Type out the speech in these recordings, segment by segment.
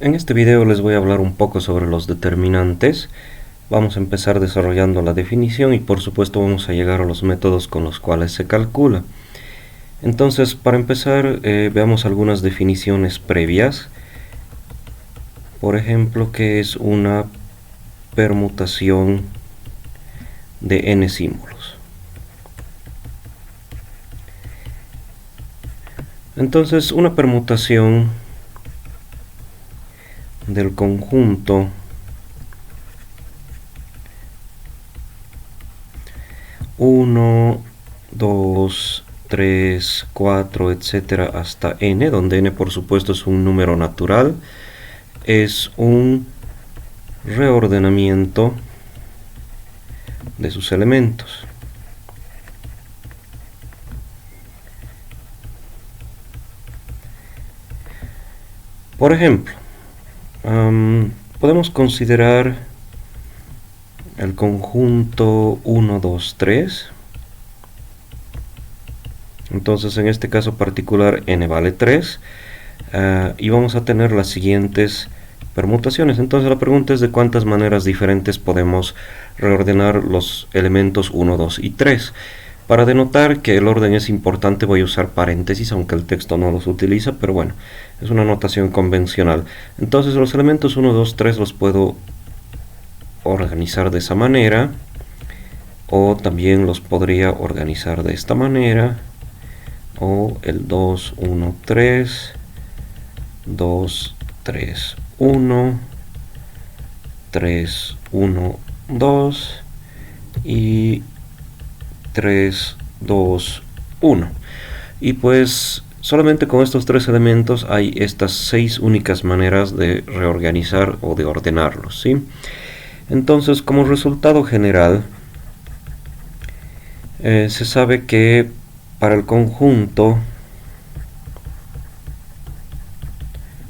En este video les voy a hablar un poco sobre los determinantes. Vamos a empezar desarrollando la definición y por supuesto vamos a llegar a los métodos con los cuales se calcula. Entonces, para empezar, veamos algunas definiciones previas. Por ejemplo, ¿qué es una permutación de n símbolos? Entonces, una permutación del conjunto uno, 2, 3, 4, etcétera, hasta n, donde n por supuesto es un número natural, es un reordenamiento de sus elementos. Por ejemplo, podemos considerar el conjunto 1, 2, 3. Entonces en este caso particular n vale 3 y vamos a tener las siguientes permutaciones. Entonces la pregunta es de cuántas maneras diferentes podemos reordenar los elementos 1, 2 y 3. Para denotar que el orden es importante voy a usar paréntesis, aunque el texto no los utiliza, pero bueno, es una notación convencional. Entonces los elementos 1, 2, 3 los puedo organizar de esa manera, o también los podría organizar de esta manera, o el 2, 1, 3, 2, 3, 1, 3, 1, 2 y 3, 2, 1. Y pues solamente con estos tres elementos hay estas 6 únicas maneras de reorganizar o de ordenarlos, ¿sí? Entonces, como resultado general, se sabe que para el conjunto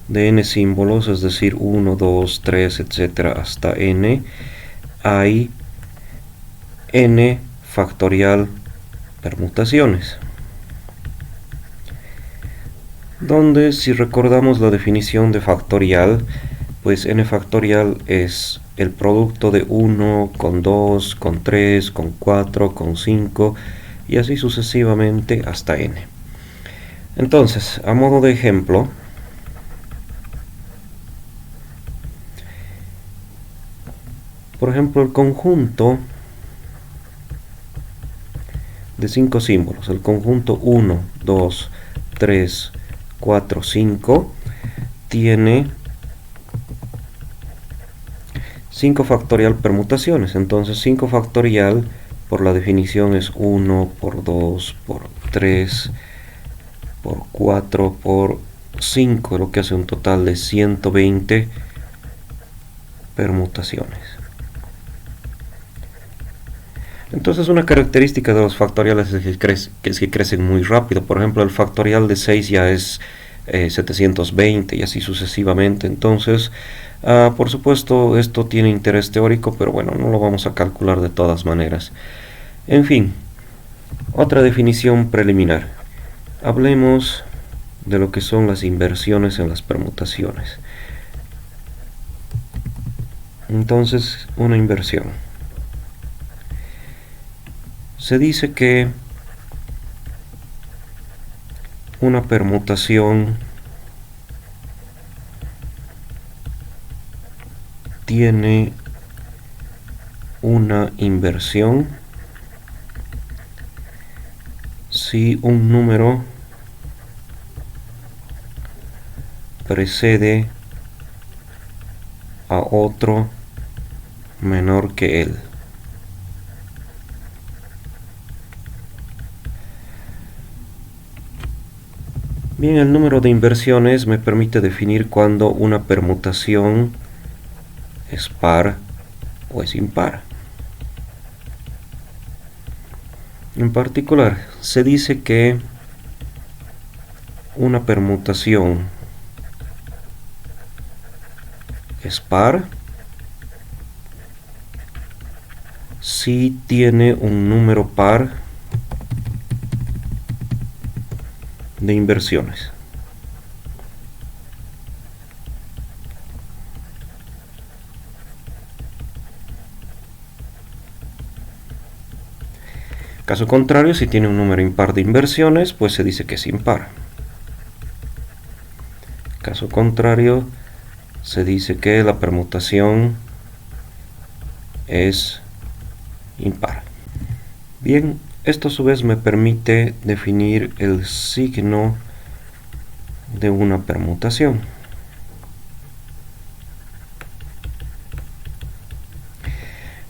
de n símbolos, es decir, 1, 2, 3, etcétera, hasta n, hay n factorial permutaciones, donde si recordamos la definición de factorial, pues n factorial es el producto de 1 con 2, con 3, con 4, con 5 y así sucesivamente hasta n. Entonces, a modo de ejemplo, por ejemplo, el conjunto de 5 símbolos, el conjunto 1, 2, 3, 4, 5, tiene 5 factorial permutaciones. Entonces 5 factorial por la definición es 1 por 2 por 3 por 4 por 5, lo que hace un total de 120 permutaciones. Entonces una característica de los factoriales es que crecen muy rápido. Por ejemplo, el factorial de 6 ya es 720 y así sucesivamente. Entonces, por supuesto, esto tiene interés teórico, pero bueno, no lo vamos a calcular de todas maneras. En fin, otra definición preliminar. Hablemos de lo que son las inversiones en las permutaciones. Entonces, una inversión. Se dice que una permutación tiene una inversión si un número precede a otro menor que él. Bien, el número de inversiones me permite definir cuando una permutación es par o es impar. En particular, se dice que una permutación es par si tiene un número par de inversiones. Caso contrario, si tiene un número impar de inversiones, pues se dice que es impar. Caso contrario, se dice que la permutación es impar. Bien, esto a su vez me permite definir el signo de una permutación.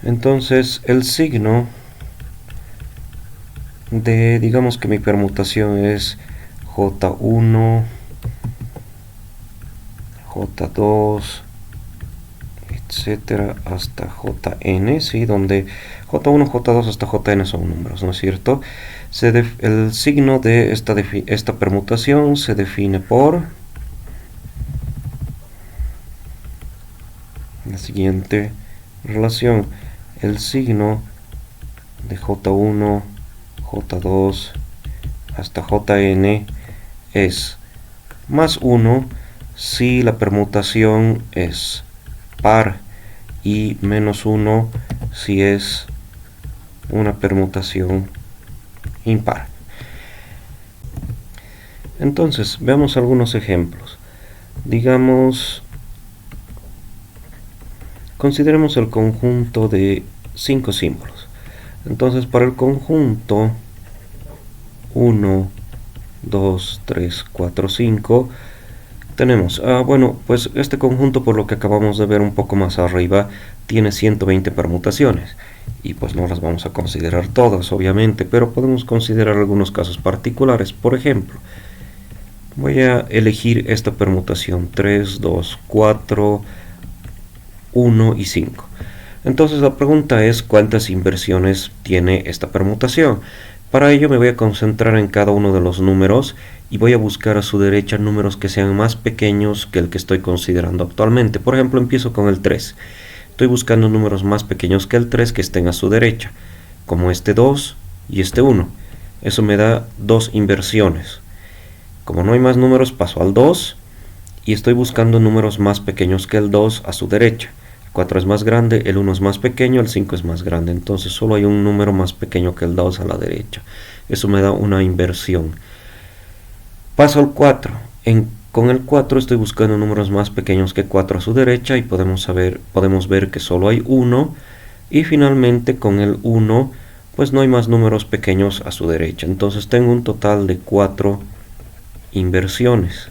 Entonces, el signo de, digamos que mi permutación es J1, J2, etcétera, hasta Jn, ¿sí? Donde J1, J2 hasta Jn son números, ¿no es cierto? El signo de esta permutación se define por la siguiente relación. El signo de J1, J2 hasta Jn es más 1 si la permutación es par y menos 1 si es una permutación impar. Entonces, veamos algunos ejemplos. Digamos, consideremos el conjunto de 5 símbolos. Entonces, para el conjunto 1, 2, 3, 4, 5, tenemos, bueno, pues este conjunto, por lo que acabamos de ver un poco más arriba, tiene 120 permutaciones. Y pues no las vamos a considerar todas, obviamente, pero podemos considerar algunos casos particulares. Por ejemplo, voy a elegir esta permutación 3, 2, 4, 1 y 5. Entonces la pregunta es cuántas inversiones tiene esta permutación. Para ello me voy a concentrar en cada uno de los números y voy a buscar a su derecha números que sean más pequeños que el que estoy considerando actualmente. Por ejemplo, empiezo con el 3. Estoy buscando números más pequeños que el 3 que estén a su derecha, como este 2 y este 1. Eso me da 2 inversiones. Como no hay más números, paso al 2 y estoy buscando números más pequeños que el 2 a su derecha. El 4 es más grande, el 1 es más pequeño, el 5 es más grande. Entonces solo hay un número más pequeño que el 2 a la derecha. Eso me da una inversión. Paso al 4. Con el 4 estoy buscando números más pequeños que 4 a su derecha y podemos ver que solo hay 1. Y finalmente con el 1 pues no hay más números pequeños a su derecha. Entonces tengo un total de 4 inversiones.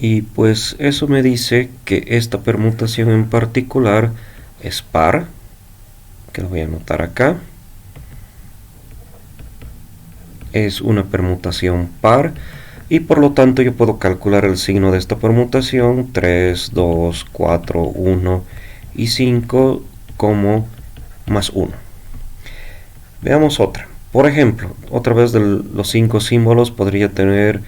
Y pues eso me dice que esta permutación en particular es par, que lo voy a anotar acá. Es una permutación par y por lo tanto yo puedo calcular el signo de esta permutación 3, 2, 4, 1 y 5 como más 1. Veamos otra. Por ejemplo, otra vez de los 5 símbolos podría tener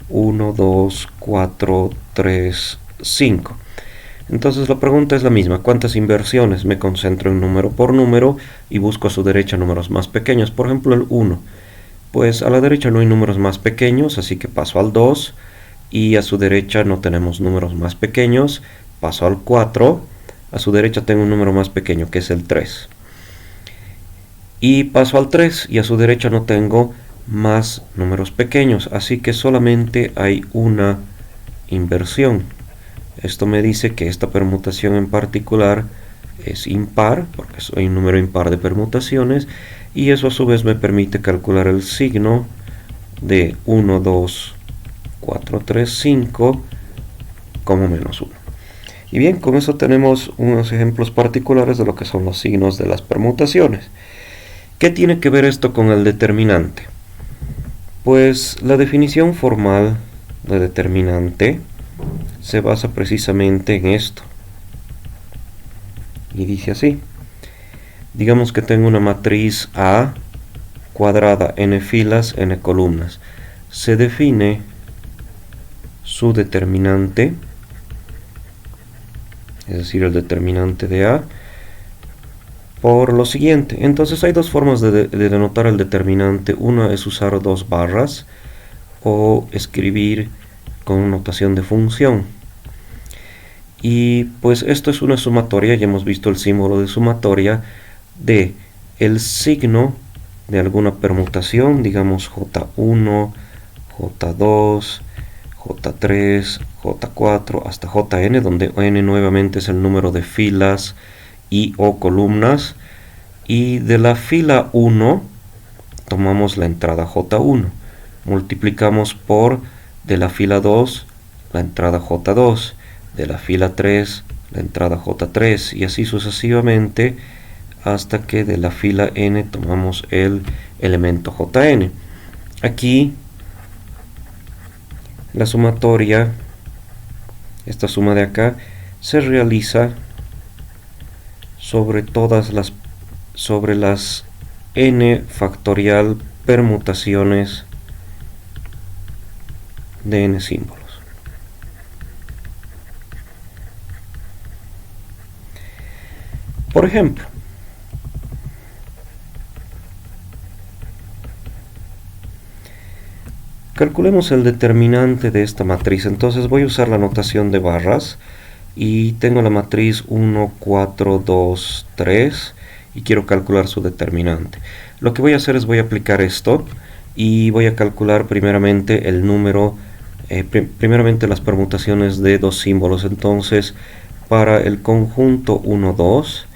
1, 2, 4, 3, 5. Entonces la pregunta es la misma. ¿Cuántas inversiones? Me concentro en número por número y busco a su derecha números más pequeños. Por ejemplo, el 1. Pues a la derecha no hay números más pequeños, así que paso al 2. Y a su derecha no tenemos números más pequeños. Paso al 4. A su derecha tengo un número más pequeño, que es el 3. Y paso al 3 y a su derecha no tengo más números pequeños, así que solamente hay una inversión. Esto me dice que esta permutación en particular es impar, porque hay un número impar de permutaciones, y eso a su vez me permite calcular el signo de 1, 2, 4, 3, 5 como menos 1. Y bien, con eso tenemos unos ejemplos particulares de lo que son los signos de las permutaciones. ¿Qué tiene que ver esto con el determinante? Pues la definición formal de determinante se basa precisamente en esto. Y dice así. Digamos que tengo una matriz A cuadrada, n filas, n columnas. Se define su determinante, es decir, el determinante de A, por lo siguiente. Entonces hay dos formas de denotar el determinante. Una es usar dos barras o escribir con notación de función. Y pues esto es una sumatoria, ya hemos visto el símbolo de sumatoria de el signo de alguna permutación, digamos J1, J2, J3, J4 hasta Jn, donde n nuevamente es el número de filas y o columnas, y de la fila 1 tomamos la entrada J1, multiplicamos por de la fila 2 la entrada J2, de la fila 3 la entrada J3, y así sucesivamente hasta que de la fila n tomamos el elemento Jn. Aquí la sumatoria, esta suma de acá, se realiza sobre las n factorial permutaciones de n símbolos. Por ejemplo, calculemos el determinante de esta matriz. Entonces voy a usar la notación de barras y tengo la matriz 1, 4, 2, 3 y quiero calcular su determinante. Lo que voy a hacer es voy a aplicar esto y voy a calcular primeramente el número, primeramente las permutaciones de dos símbolos. Entonces para el conjunto 1, 2,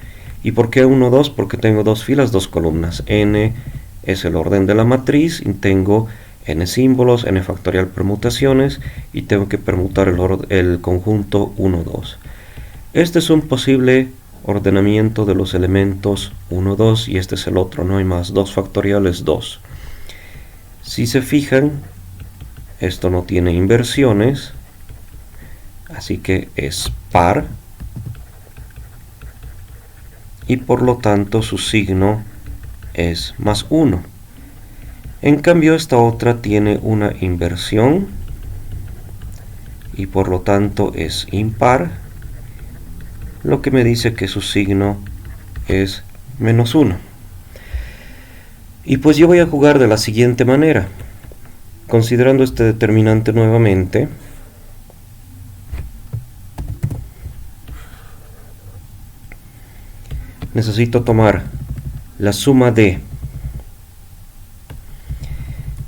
¿y por qué 1, 2? Porque tengo dos filas, dos columnas. N es el orden de la matriz y tengo n símbolos, n factorial permutaciones, y tengo que permutar el conjunto 1, 2. Este es un posible ordenamiento de los elementos 1, 2, y este es el otro, no hay más. 2 factoriales 2. Si se fijan, esto no tiene inversiones, así que es par, y por lo tanto su signo es más 1. En cambio esta otra tiene una inversión y por lo tanto es impar, lo que me dice que su signo es menos 1. Y pues yo voy a jugar de la siguiente manera. Considerando este determinante nuevamente, necesito tomar la suma de...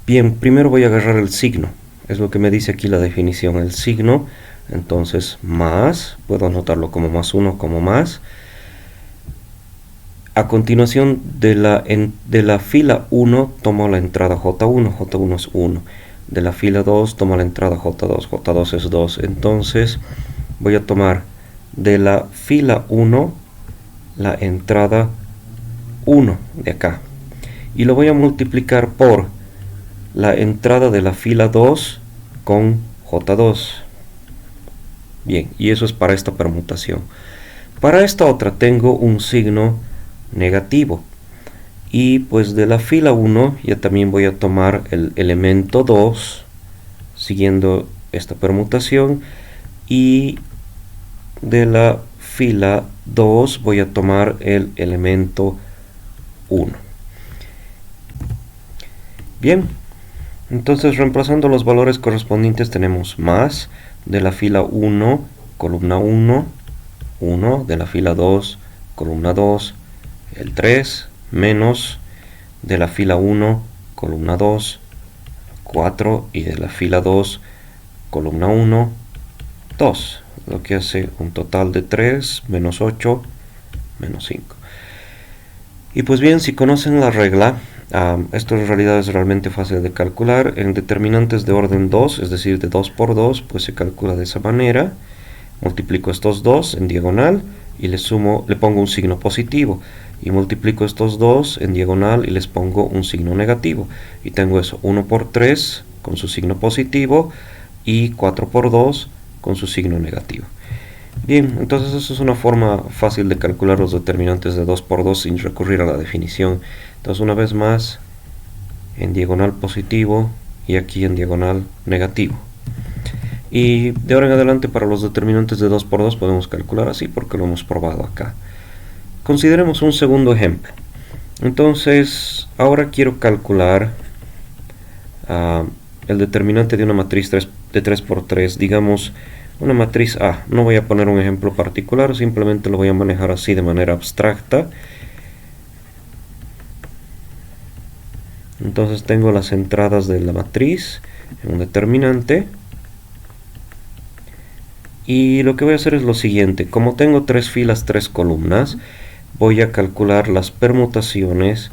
Bien, primero voy a agarrar el signo, es lo que me dice aquí la definición, el signo, entonces más, puedo anotarlo como más 1, como más. A continuación de la fila 1 tomo la entrada J1, J1 es 1. De la fila 2 tomo la entrada J2, J2 es 2. Entonces voy a tomar de la fila 1 la entrada 1 de acá. Y lo voy a multiplicar por la entrada de la fila 2 con J2. Bien, y eso es para esta permutación. Para esta otra tengo un signo negativo. Y pues de la fila 1 ya también voy a tomar el elemento 2, siguiendo esta permutación. Y de la fila 2 voy a tomar el elemento 1. Bien. Entonces, reemplazando los valores correspondientes, tenemos más de la fila 1, columna 1, 1, de la fila 2, columna 2, el 3, menos de la fila 1, columna 2, 4, y de la fila 2, columna 1, 2, lo que hace un total de 3, menos 8, menos 5. Y pues bien, si conocen la regla, esto en realidad es realmente fácil de calcular. En determinantes de orden 2, es decir, de 2 por 2, pues se calcula de esa manera. Multiplico estos 2 en diagonal y le pongo un signo positivo. Y multiplico estos 2 en diagonal y les pongo un signo negativo. Y tengo eso, 1 por 3 con su signo positivo y 4 por 2 con su signo negativo. Bien, entonces eso es una forma fácil de calcular los determinantes de 2 por 2 sin recurrir a la definición. Entonces una vez más, en diagonal positivo y aquí en diagonal negativo. Y de ahora en adelante para los determinantes de 2 por 2 podemos calcular así porque lo hemos probado acá. Consideremos un segundo ejemplo. Entonces ahora quiero calcular el determinante de una matriz de 3 por 3, digamos una matriz A. No voy a poner un ejemplo particular, simplemente lo voy a manejar así de manera abstracta. Entonces tengo las entradas de la matriz en un determinante. Y lo que voy a hacer es lo siguiente. Como tengo 3 filas, 3 columnas, voy a calcular las permutaciones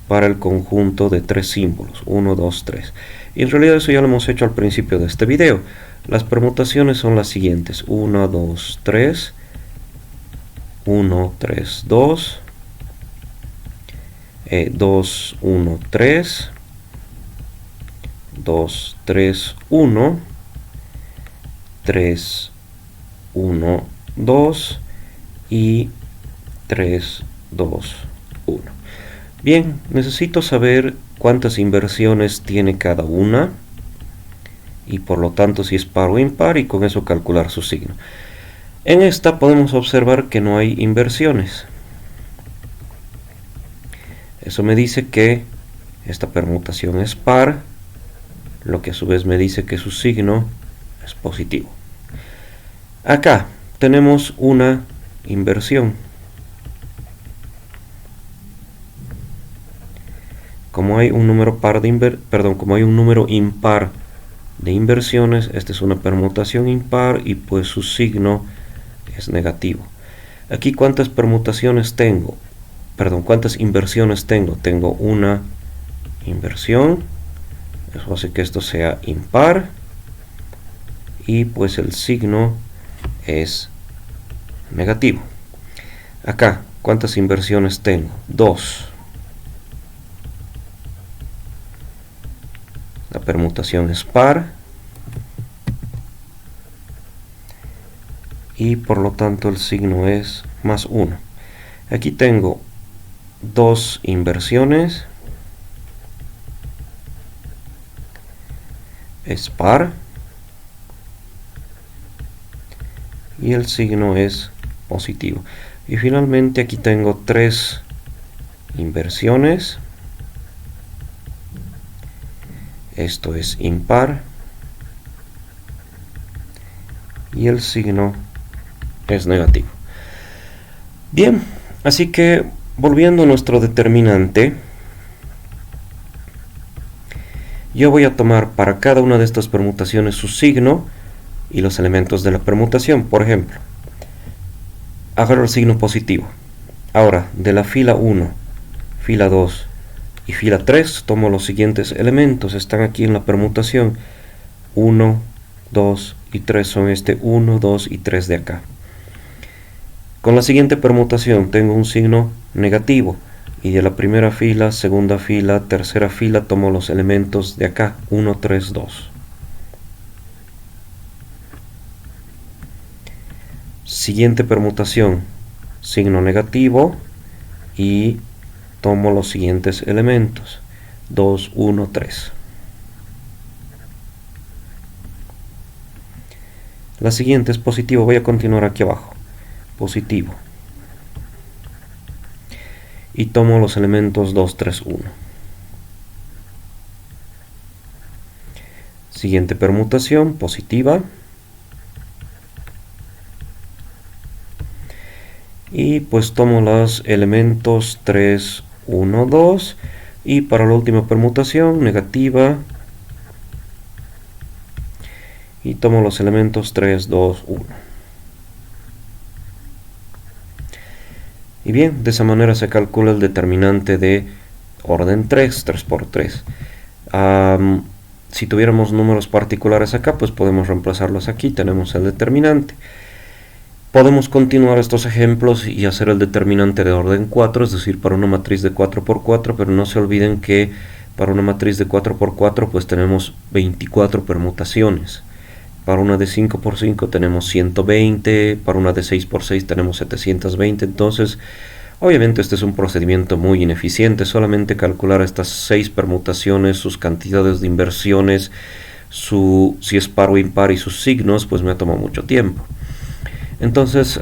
para el conjunto de 3 símbolos. 1, 2, 3. Y en realidad eso ya lo hemos hecho al principio de este video. Las permutaciones son las siguientes. 1, 2, 3. 1, 3, 2. 2, 1, 3. 2, 3, 1. 3, 1, 2 y 3, 2, 1. Bien, necesito saber cuántas inversiones tiene cada una y por lo tanto si es par o impar, y con eso calcular su signo. En esta podemos observar que no hay inversiones. Eso me dice que esta permutación es par, lo que a su vez me dice que su signo es positivo. Acá tenemos una inversión. Como hay un número como hay un número impar de inversiones, esta es una permutación impar y pues su signo es negativo. Aquí cuántas permutaciones tengo, cuántas inversiones tengo. Tengo una inversión, eso hace que esto sea impar y pues el signo es negativo. Acá, ¿cuántas inversiones tengo? 2. La permutación es par y por lo tanto el signo es más 1. Aquí tengo 2 inversiones, es par y el signo es positivo. Y finalmente aquí tengo 3 inversiones, esto es impar y el signo es negativo. Bien, así que volviendo a nuestro determinante, yo voy a tomar para cada una de estas permutaciones su signo y los elementos de la permutación. Por ejemplo, agarro el signo positivo. Ahora, de la fila 1, fila 2 y fila 3 tomo los siguientes elementos. Están aquí en la permutación. 1, 2 y 3 son este 1, 2 y 3 de acá. Con la siguiente permutación tengo un signo negativo. Y de la primera fila, segunda fila, tercera fila tomo los elementos de acá. 1, 3, 2. Siguiente permutación, signo negativo y tomo los siguientes elementos. 2, 1, 3. La siguiente es positivo. Voy a continuar aquí abajo. Positivo. Y tomo los elementos 2, 3, 1. Siguiente permutación, positiva. Y pues tomo los elementos 3, 1, 2. Y para la última permutación, negativa. Y tomo los elementos 3, 2, 1. Y bien, de esa manera se calcula el determinante de orden 3, 3 por 3. Si tuviéramos números particulares acá, pues podemos reemplazarlos aquí. Tenemos el determinante. Podemos continuar estos ejemplos y hacer el determinante de orden 4, es decir, para una matriz de 4 por 4, pero no se olviden que para una matriz de 4 por 4 pues tenemos 24 permutaciones. Para una de 5 por 5 tenemos 120, para una de 6 por 6 tenemos 720, entonces obviamente este es un procedimiento muy ineficiente. Solamente calcular estas 6 permutaciones, sus cantidades de inversiones, si es par o impar y sus signos, pues me ha tomado mucho tiempo. Entonces,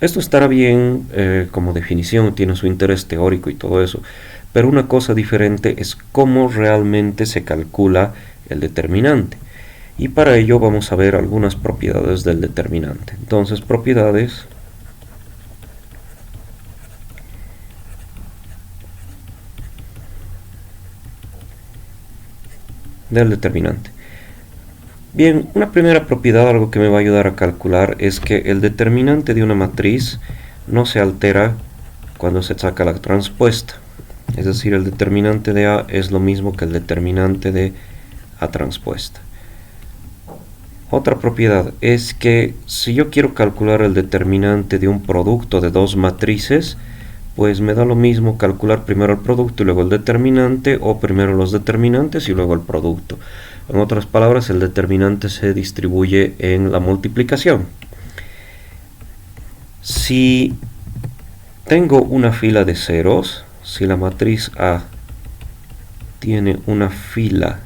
esto estará bien como definición, tiene su interés teórico y todo eso, pero una cosa diferente es cómo realmente se calcula el determinante. Y para ello vamos a ver algunas propiedades del determinante. Entonces, propiedades. del determinante. Bien, una primera propiedad, algo que me va a ayudar a calcular, es que el determinante de una matriz no se altera cuando se saca la transpuesta. Es decir, el determinante de A es lo mismo que el determinante de A transpuesta. Otra propiedad es que si yo quiero calcular el determinante de un producto de dos matrices, pues me da lo mismo calcular primero el producto y luego el determinante, o primero los determinantes y luego el producto. En otras palabras, el determinante se distribuye en la multiplicación. Si tengo una fila de ceros, si la matriz A tiene una fila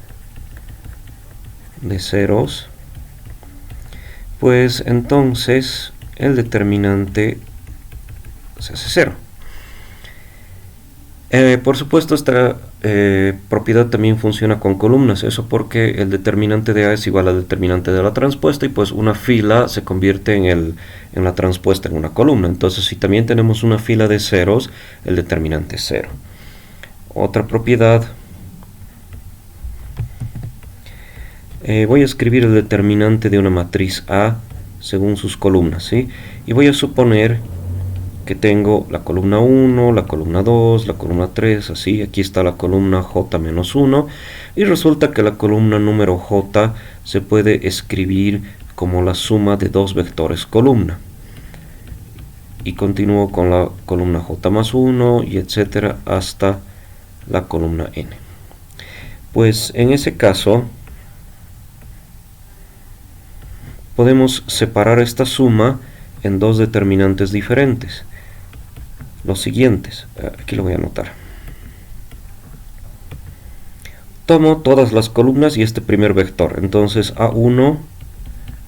de ceros, pues entonces el determinante se hace 0. Por supuesto, esta propiedad también funciona con columnas, eso porque el determinante de A es igual al determinante de la transpuesta, y pues una fila se convierte en la transpuesta en una columna. Entonces, si también tenemos una fila de ceros, el determinante es 0. Otra propiedad, voy a escribir el determinante de una matriz A según sus columnas, ¿sí? Y voy a suponer que tengo la columna 1, la columna 2, la columna 3, así. Aquí está la columna J-1, y resulta que la columna número J se puede escribir como la suma de dos vectores columna. Y continúo con la columna J más 1, y etcétera, hasta la columna N. Pues en ese caso podemos separar esta suma en dos determinantes diferentes. Los siguientes, aquí lo voy a anotar. Tomo todas las columnas y este primer vector, entonces A1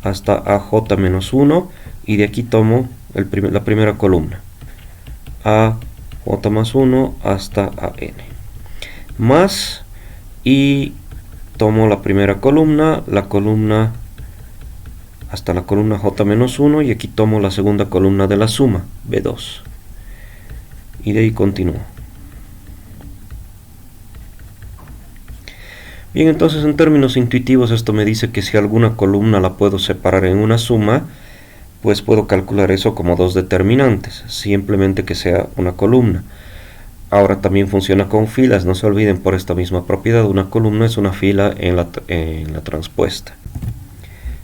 hasta AJ menos 1, y de aquí tomo la primera columna, AJ más 1 hasta AN, más, y tomo la primera columna, hasta la columna J menos 1, y aquí tomo la segunda columna de la suma, B2. Y de ahí continúo. Bien, entonces en términos intuitivos esto me dice que si alguna columna la puedo separar en una suma, pues puedo calcular eso como dos determinantes, simplemente que sea una columna. Ahora también funciona con filas, no se olviden por esta misma propiedad, una columna es una fila en la transpuesta.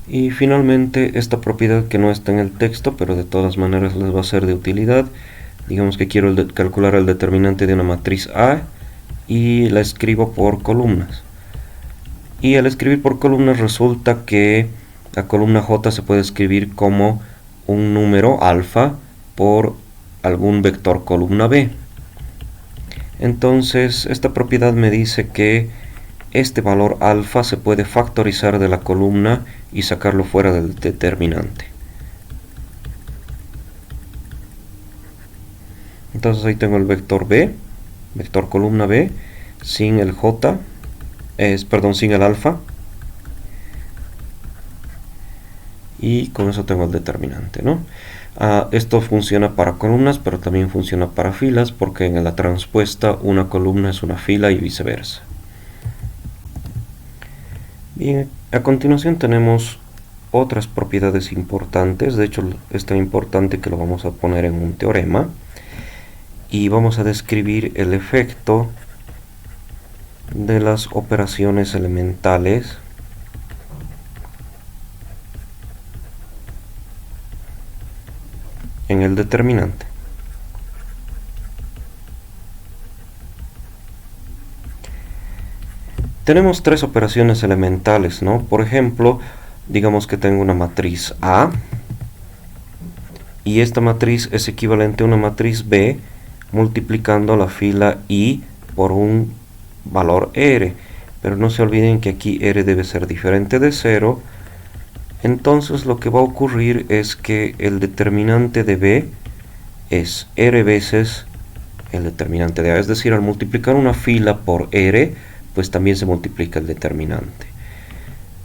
Y finalmente esta propiedad que no está en el texto, pero de todas maneras les va a ser de utilidad. Digamos que quiero calcular el determinante de una matriz A y la escribo por columnas. Y al escribir por columnas resulta que la columna J se puede escribir como un número alfa por algún vector columna B. Entonces esta propiedad me dice que este valor alfa se puede factorizar de la columna y sacarlo fuera del determinante. Entonces ahí tengo el vector B, vector columna B, sin el J, sin el alfa. Y con eso tengo el determinante, ¿no? Esto funciona para columnas, pero también funciona para filas, porque en la transpuesta una columna es una fila y viceversa. Bien, a continuación tenemos otras propiedades importantes. De hecho, es tan importante que lo vamos a poner en un teorema. Y vamos a describir el efecto de las operaciones elementales en el determinante. Tenemos tres operaciones elementales, ¿no? Por ejemplo, digamos que tengo una matriz A, y esta matriz es equivalente a una matriz B multiplicando la fila I por un valor R. Pero no se olviden que aquí R debe ser diferente de 0. Entonces lo que va a ocurrir es que el determinante de B es R veces el determinante de A. Es decir, al multiplicar una fila por R, pues también se multiplica el determinante.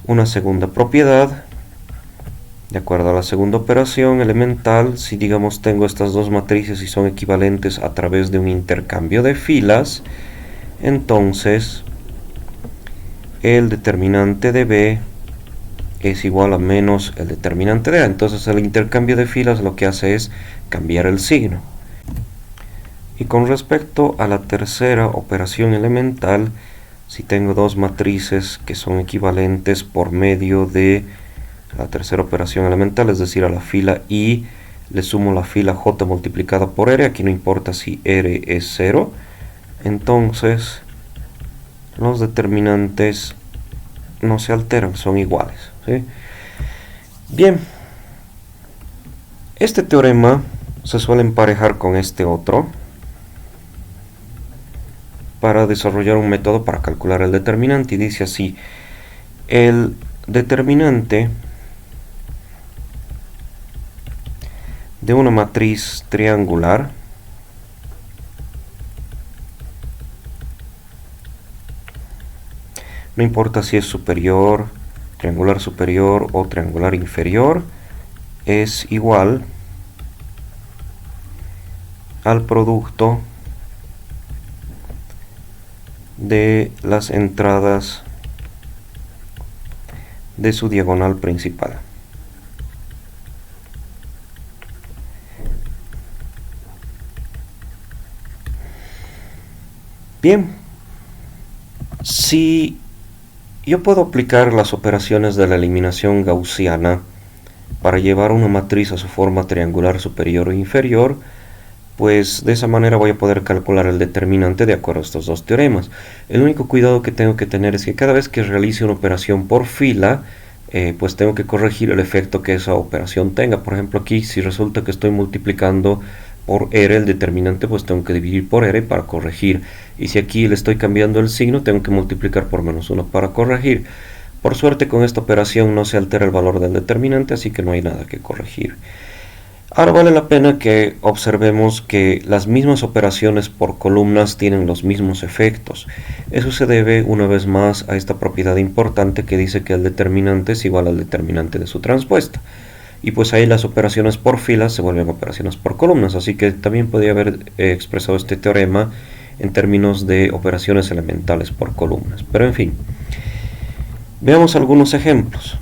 Una segunda propiedad, de acuerdo a la segunda operación elemental, si digamos tengo estas dos matrices y son equivalentes a través de un intercambio de filas, entonces el determinante de B es igual a menos el determinante de A. Entonces el intercambio de filas lo que hace es cambiar el signo. Y con respecto a la tercera operación elemental, si tengo dos matrices que son equivalentes por medio de la tercera operación elemental, es decir, a la fila I le sumo la fila J multiplicada por R, aquí no importa si R es 0, entonces los determinantes no se alteran, son iguales, ¿sí? Bien, este teorema se suele emparejar con este otro para desarrollar un método para calcular el determinante, y dice así: el determinante de una matriz triangular no importa si es superior, triangular superior o triangular inferior, es igual al producto de las entradas de su diagonal principal. Bien, si yo puedo aplicar las operaciones de la eliminación gaussiana para llevar una matriz a su forma triangular superior o inferior, pues de esa manera voy a poder calcular el determinante de acuerdo a estos dos teoremas. El único cuidado que tengo que tener es que cada vez que realice una operación por fila, pues tengo que corregir el efecto que esa operación tenga. Por ejemplo, aquí si resulta que estoy multiplicando por R el determinante, pues tengo que dividir por R para corregir. Y si aquí le estoy cambiando el signo, tengo que multiplicar por -1 para corregir. Por suerte con esta operación no se altera el valor del determinante, así que no hay nada que corregir. Ahora vale la pena que observemos que las mismas operaciones por columnas tienen los mismos efectos. Eso se debe una vez más a esta propiedad importante que dice que el determinante es igual al determinante de su transpuesta. Y pues ahí las operaciones por filas se vuelven operaciones por columnas, así que también podría haber expresado este teorema en términos de operaciones elementales por columnas. Pero en fin, veamos algunos ejemplos.